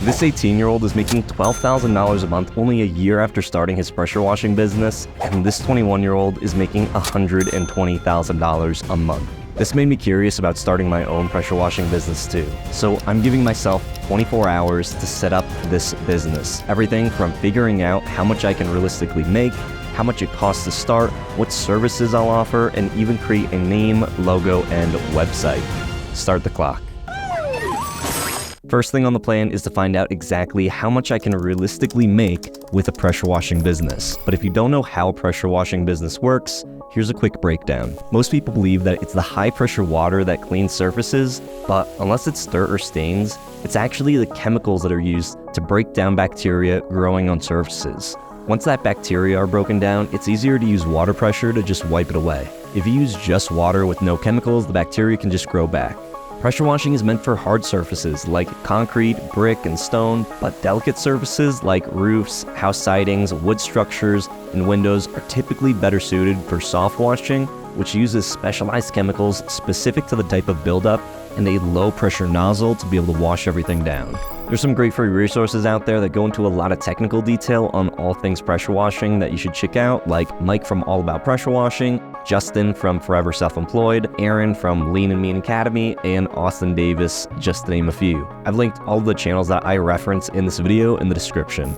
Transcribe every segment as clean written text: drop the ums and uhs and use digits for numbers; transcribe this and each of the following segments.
This 18-year-old is making $12,000 a month only a year after starting his pressure washing business, and this 21-year-old is making $120,000 a month. This made me curious about starting my own pressure washing business too. So I'm giving myself 24 hours to set up this business. Everything from figuring out how much I can realistically make, how much it costs to start, what services I'll offer, and even create a name, logo, and website. Start the clock. First thing on the plan is to find out exactly how much I can realistically make with a pressure washing business. But if you don't know how a pressure washing business works, here's a quick breakdown. Most people believe that it's the high pressure water that cleans surfaces, but unless it's dirt or stains, it's actually the chemicals that are used to break down bacteria growing on surfaces. Once that bacteria are broken down, it's easier to use water pressure to just wipe it away. If you use just water with no chemicals, the bacteria can just grow back. Pressure washing is meant for hard surfaces like concrete, brick, and stone, but delicate surfaces like roofs, house sidings, wood structures, and windows are typically better suited for soft washing, which uses specialized chemicals specific to the type of buildup and a low pressure nozzle to be able to wash everything down. There's some great free resources out there that go into a lot of technical detail on all things pressure washing that you should check out, like Mike from All About Pressure Washing, Justin from Forever Self-Employed, Aaron from Lean and Mean Academy, and Austin Davis, just to name a few. I've linked all of the channels that I reference in this video in the description.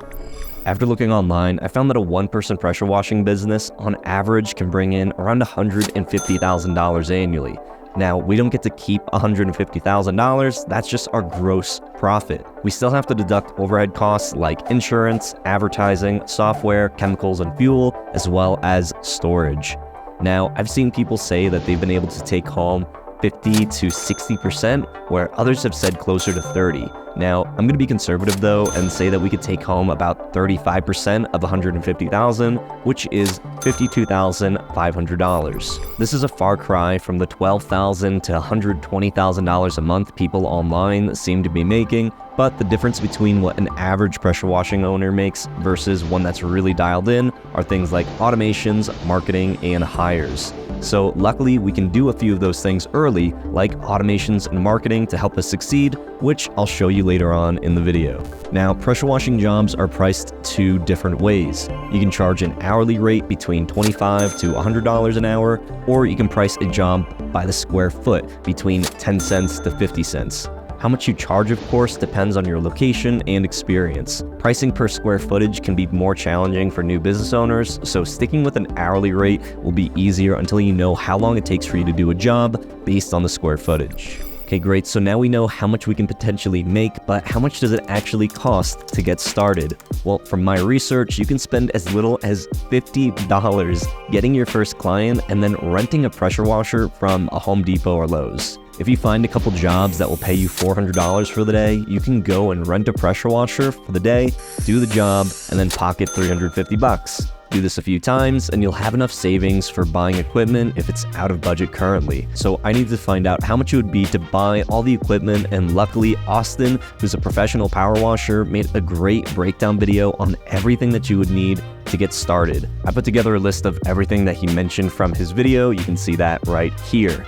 After looking online, I found that a one-person pressure washing business on average can bring in around $150,000 annually. Now, we don't get to keep $150,000, that's just our gross profit. We still have to deduct overhead costs like insurance, advertising, software, chemicals, and fuel, as well as storage. Now, I've seen people say that they've been able to take home 50 to 60%, where others have said closer to 30. Now, I'm going to be conservative though and say that we could take home about 35% of $150,000, which is $52,500. This is a far cry from the $12,000 to $120,000 a month people online seem to be making, but the difference between what an average pressure washing owner makes versus one that's really dialed in are things like automations, marketing, and hires. So luckily, we can do a few of those things early, like automations and marketing to help us succeed, which I'll show you later on in the video. Now, pressure washing jobs are priced two different ways. You can charge an hourly rate between $25 to $100 an hour, or you can price a job by the square foot between 10 cents to 50 cents. How much you charge, of course, depends on your location and experience. Pricing per square footage can be more challenging for new business owners, so sticking with an hourly rate will be easier until you know how long it takes for you to do a job based on the square footage. Okay, great, so now we know how much we can potentially make, but how much does it actually cost to get started? Well, from my research, you can spend as little as $50 getting your first client and then renting a pressure washer from a Home Depot or Lowe's. If you find a couple jobs that will pay you $400 for the day, you can go and rent a pressure washer for the day, do the job, and then pocket $350. Do this a few times and you'll have enough savings for buying equipment if it's out of budget currently. So I need to find out how much it would be to buy all the equipment, and luckily Austin, who's a professional power washer, made a great breakdown video on everything that you would need to get started. I put together a list of everything that he mentioned from his video. You can see that right here.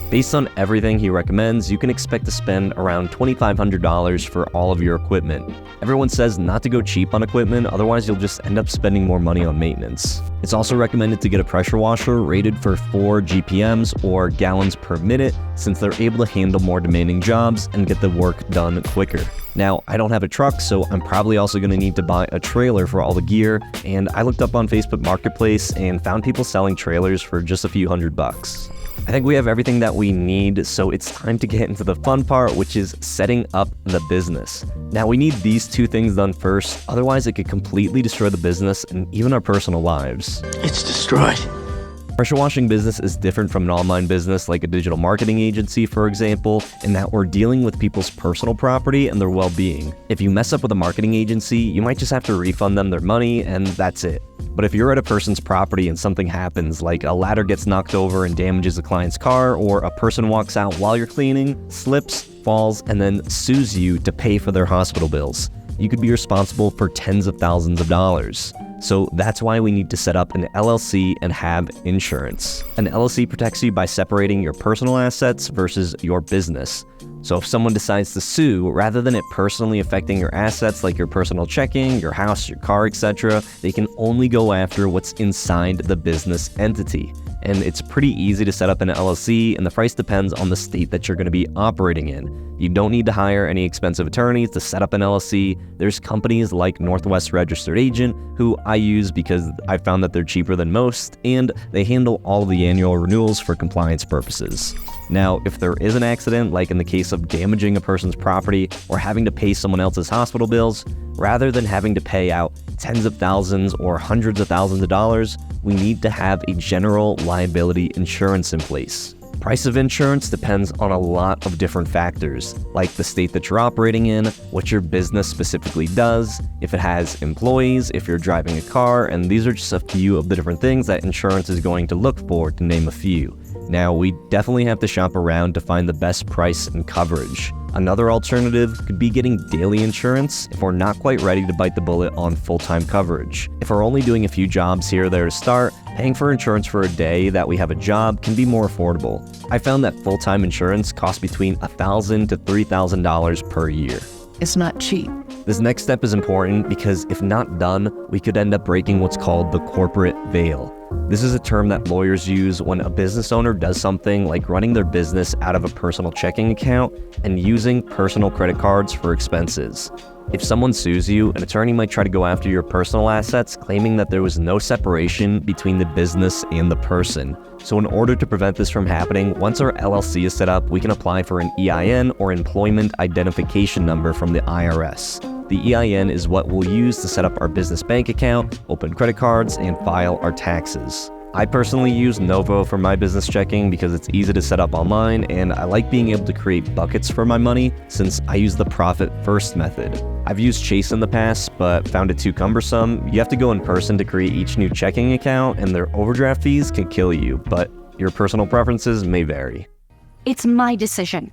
Based on everything he recommends, you can expect to spend around $2,500 for all of your equipment. Everyone says not to go cheap on equipment, otherwise you'll just end up spending more money on maintenance. It's also recommended to get a pressure washer rated for 4 GPMs or gallons per minute, since they're able to handle more demanding jobs and get the work done quicker. Now, I don't have a truck, so I'm probably also going to need to buy a trailer for all the gear, and I looked up on Facebook Marketplace and found people selling trailers for just a few $100. I think we have everything that we need, so it's time to get into the fun part, which is setting up the business. Now, we need these two things done first, otherwise it could completely destroy the business and even our personal lives. It's destroyed. Pressure washing business is different from an online business like a digital marketing agency, for example, in that we're dealing with people's personal property and their well-being. If you mess up with a marketing agency, you might just have to refund them their money and that's it. But if you're at a person's property and something happens, like a ladder gets knocked over and damages a client's car, or a person walks out while you're cleaning, slips, falls, and then sues you to pay for their hospital bills, you could be responsible for tens of thousands of dollars. So that's why we need to set up an LLC and have insurance. An LLC protects you by separating your personal assets versus your business. So if someone decides to sue, rather than it personally affecting your assets like your personal checking, your house, your car, etc., they can only go after what's inside the business entity. And it's pretty easy to set up an LLC, and the price depends on the state that you're going to be operating in. You don't need to hire any expensive attorneys to set up an LLC. There's companies like Northwest Registered Agent, who I use because I found that they're cheaper than most, and they handle all the annual renewals for compliance purposes. Now, if there is an accident, like in the case of damaging a person's property or having to pay someone else's hospital bills, rather than having to pay out tens of thousands or hundreds of thousands of dollars, we need to have a general liability insurance in place. Price of insurance depends on a lot of different factors, like the state that you're operating in, what your business specifically does, if it has employees, if you're driving a car, and these are just a few of the different things that insurance is going to look for, to name a few. Now, we definitely have to shop around to find the best price and coverage. Another alternative could be getting daily insurance if we're not quite ready to bite the bullet on full-time coverage. If we're only doing a few jobs here or there to start, paying for insurance for a day that we have a job can be more affordable. I found that full-time insurance costs between $1,000 to $3,000 per year. It's not cheap. This next step is important because if not done, we could end up breaking what's called the corporate veil. This is a term that lawyers use when a business owner does something like running their business out of a personal checking account and using personal credit cards for expenses. If someone sues you, an attorney might try to go after your personal assets, claiming that there was no separation between the business and the person. So in order to prevent this from happening, once our LLC is set up, we can apply for an EIN or Employment Identification Number from the IRS. The EIN is what we'll use to set up our business bank account, open credit cards, and file our taxes. I personally use Novo for my business checking because it's easy to set up online, and I like being able to create buckets for my money since I use the profit first method. I've used Chase in the past, but found it too cumbersome. You have to go in person to create each new checking account, and their overdraft fees can kill you, but your personal preferences may vary. It's my decision,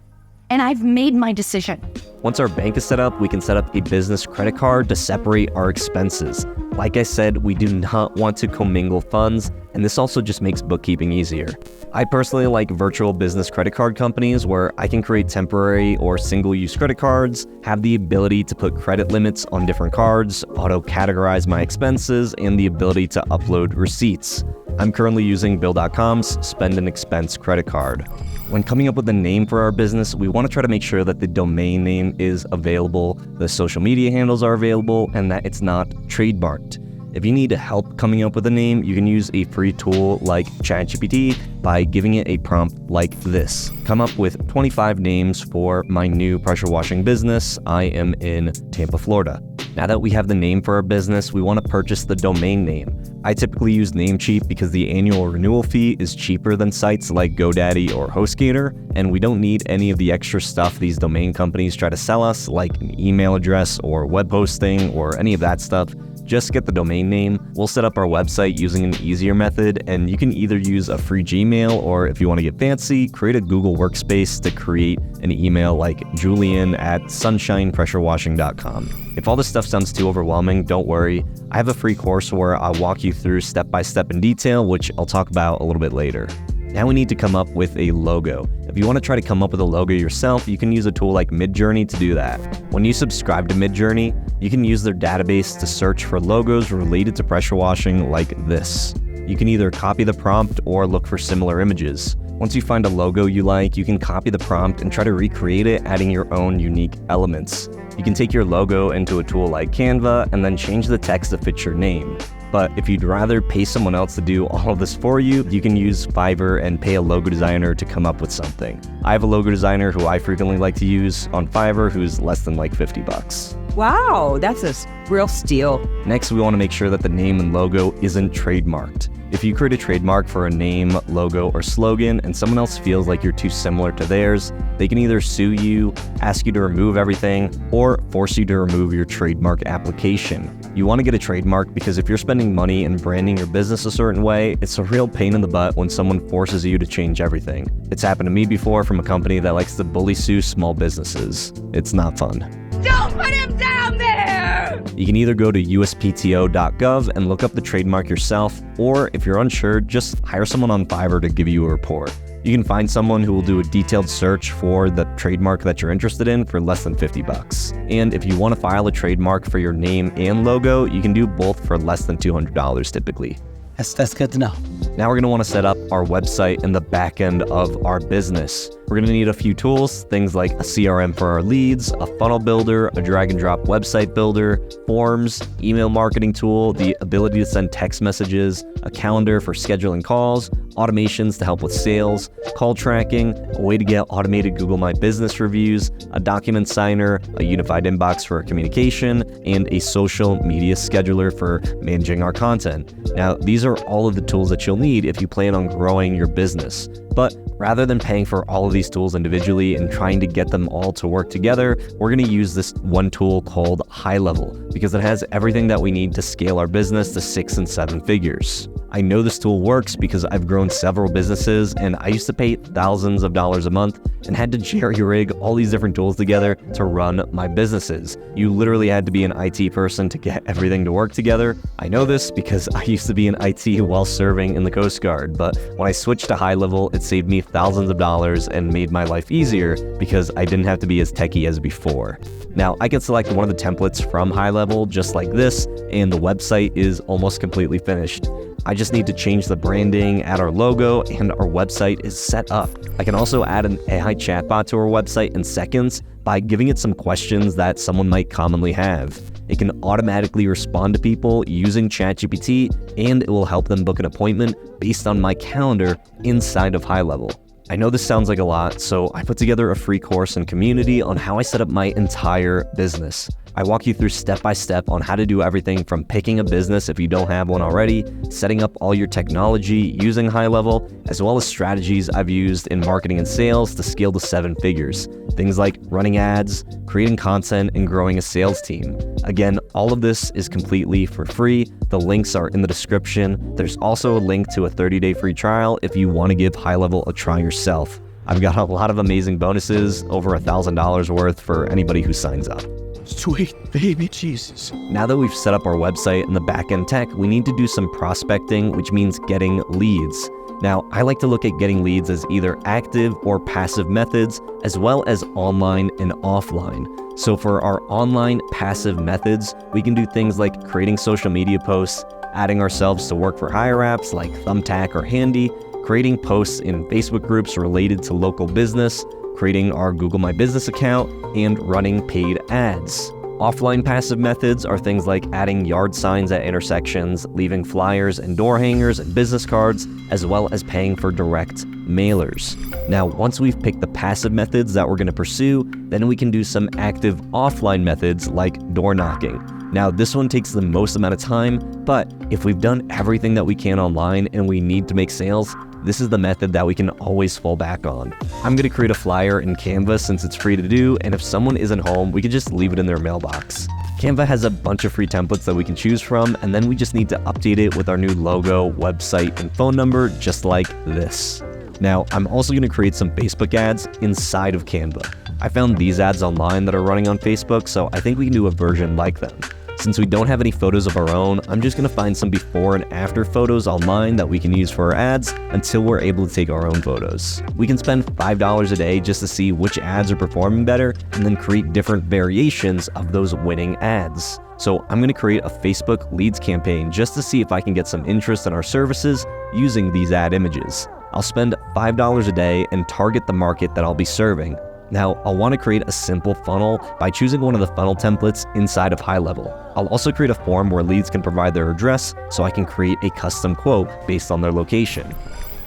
and I've made my decision. Once our bank is set up, we can set up a business credit card to separate our expenses. Like I said, we do not want to commingle funds, and this also just makes bookkeeping easier. I personally like virtual business credit card companies where I can create temporary or single-use credit cards, have the ability to put credit limits on different cards, auto-categorize my expenses, and the ability to upload receipts. I'm currently using Bill.com's Spend and Expense credit card. When coming up with a name for our business, we want to try to make sure that the domain name is available, the social media handles are available, and that it's not trademarked. If you need help coming up with a name, you can use a free tool like ChatGPT by giving it a prompt like this. Come up with 25 names for my new pressure washing business. I am in Tampa, Florida. Now that we have the name for our business, we want to purchase the domain name. I typically use Namecheap because the annual renewal fee is cheaper than sites like GoDaddy or HostGator, and we don't need any of the extra stuff these domain companies try to sell us, like an email address or web hosting or any of that stuff. Just get the domain name. We'll set up our website using an easier method, and you can either use a free Gmail or, if you want to get fancy, create a Google Workspace to create an email like julian@sunshinepressurewashing.com. If all this stuff sounds too overwhelming, don't worry. I have a free course where I'll walk you through step-by-step in detail, which I'll talk about a little bit later. Now we need to come up with a logo. If you want to try to come up with a logo yourself, you can use a tool like Midjourney to do that. When you subscribe to Midjourney, you can use their database to search for logos related to pressure washing like this. You can either copy the prompt or look for similar images. Once you find a logo you like, you can copy the prompt and try to recreate it, adding your own unique elements. You can take your logo into a tool like Canva and then change the text to fit your name. But if you'd rather pay someone else to do all of this for you, you can use Fiverr and pay a logo designer to come up with something. I have a logo designer who I frequently like to use on Fiverr who's less than like $50. Wow, that's a real steal. Next, we want to make sure that the name and logo isn't trademarked. If you create a trademark for a name, logo, or slogan, and someone else feels like you're too similar to theirs, they can either sue you, ask you to remove everything, or force you to remove your trademark application. You want to get a trademark because if you're spending money and branding your business a certain way, it's a real pain in the butt when someone forces you to change everything. It's happened to me before from a company that likes to bully sue small businesses. It's not fun. Don't put him down there! You can either go to uspto.gov and look up the trademark yourself, or if you're unsure, just hire someone on Fiverr to give you a report. You can find someone who will do a detailed search for the trademark that you're interested in for less than $50. And if you want to file a trademark for your name and logo, you can do both for less than $200 typically. That's good to know. Now we're going to want to set up our website and the back end of our business. We're going to need a few tools, things like a CRM for our leads, a funnel builder, a drag and drop website builder, forms, email marketing tool, the ability to send text messages, a calendar for scheduling calls, automations to help with sales, call tracking, a way to get automated Google My Business reviews, a document signer, a unified inbox for communication, and a social media scheduler for managing our content. Now, these are all of the tools that you'll need if you plan on growing your business. But rather than paying for all of these tools individually and trying to get them all to work together, we're going to use this one tool called High Level because it has everything that we need to scale our business to 6 and 7 figures. I know this tool works because I've grown several businesses and I used to pay thousands of dollars a month and had to jerry-rig all these different tools together to run my businesses. You literally had to be an IT person to get everything to work together. I know this because I used to be in IT while serving in the Coast Guard, but when I switched to High Level, it saved me thousands of dollars and made my life easier because I didn't have to be as techie as before. Now, I can select one of the templates from High Level just like this, and the website is almost completely finished. I just need to change the branding, add our logo, and our website is set up. I can also add an AI chatbot to our website in seconds by giving it some questions that someone might commonly have. It can automatically respond to people using ChatGPT, and it will help them book an appointment based on my calendar inside of High Level. I know this sounds like a lot, so I put together a free course and community on how I set up my entire business. I walk you through step-by-step on how to do everything from picking a business if you don't have one already, setting up all your technology using High Level, as well as strategies I've used in marketing and sales to scale to 7 figures. Things like running ads, creating content, and growing a sales team. Again, all of this is completely for free. The links are in the description. There's also a link to a 30-day free trial if you want to give High Level a try yourself. I've got a lot of amazing bonuses, over $1,000 worth for anybody who signs up. Sweet baby Jesus. Now that we've set up our website and the back-end tech, we need to do some prospecting, which means getting leads. Now, I like to look at getting leads as either active or passive methods, as well as online and offline. So for our online passive methods, we can do things like creating social media posts, adding ourselves to work for hire apps like Thumbtack or Handy, creating posts in Facebook groups related to local business, creating our Google My Business account, and running paid ads. Offline passive methods are things like adding yard signs at intersections, leaving flyers and door hangers and business cards, as well as paying for direct mailers. Now, once we've picked the passive methods that we're going to pursue, then we can do some active offline methods like door knocking. Now, this one takes the most amount of time, but if we've done everything that we can online and we need to make sales, this is the method that we can always fall back on. I'm going to create a flyer in Canva since it's free to do, and if someone isn't home, we can just leave it in their mailbox. Canva has a bunch of free templates that we can choose from, and then we just need to update it with our new logo, website, and phone number, just like this. Now, I'm also going to create some Facebook ads inside of Canva. I found these ads online that are running on Facebook, so I think we can do a version like them. Since we don't have any photos of our own, I'm just going to find some before and after photos online that we can use for our ads until we're able to take our own photos. We can spend $5 a day just to see which ads are performing better and then create different variations of those winning ads. So I'm going to create a Facebook leads campaign just to see if I can get some interest in our services using these ad images. I'll spend $5 a day and target the market that I'll be serving. Now, I'll want to create a simple funnel by choosing one of the funnel templates inside of High Level. I'll also create a form where leads can provide their address so I can create a custom quote based on their location.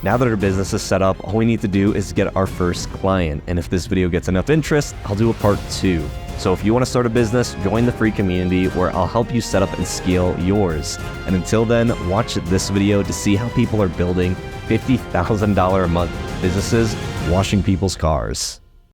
Now that our business is set up, all we need to do is get our first client. And if this video gets enough interest, I'll do a part 2. So if you want to start a business, join the free community where I'll help you set up and scale yours. And until then, watch this video to see how people are building $50,000 a month businesses washing people's cars.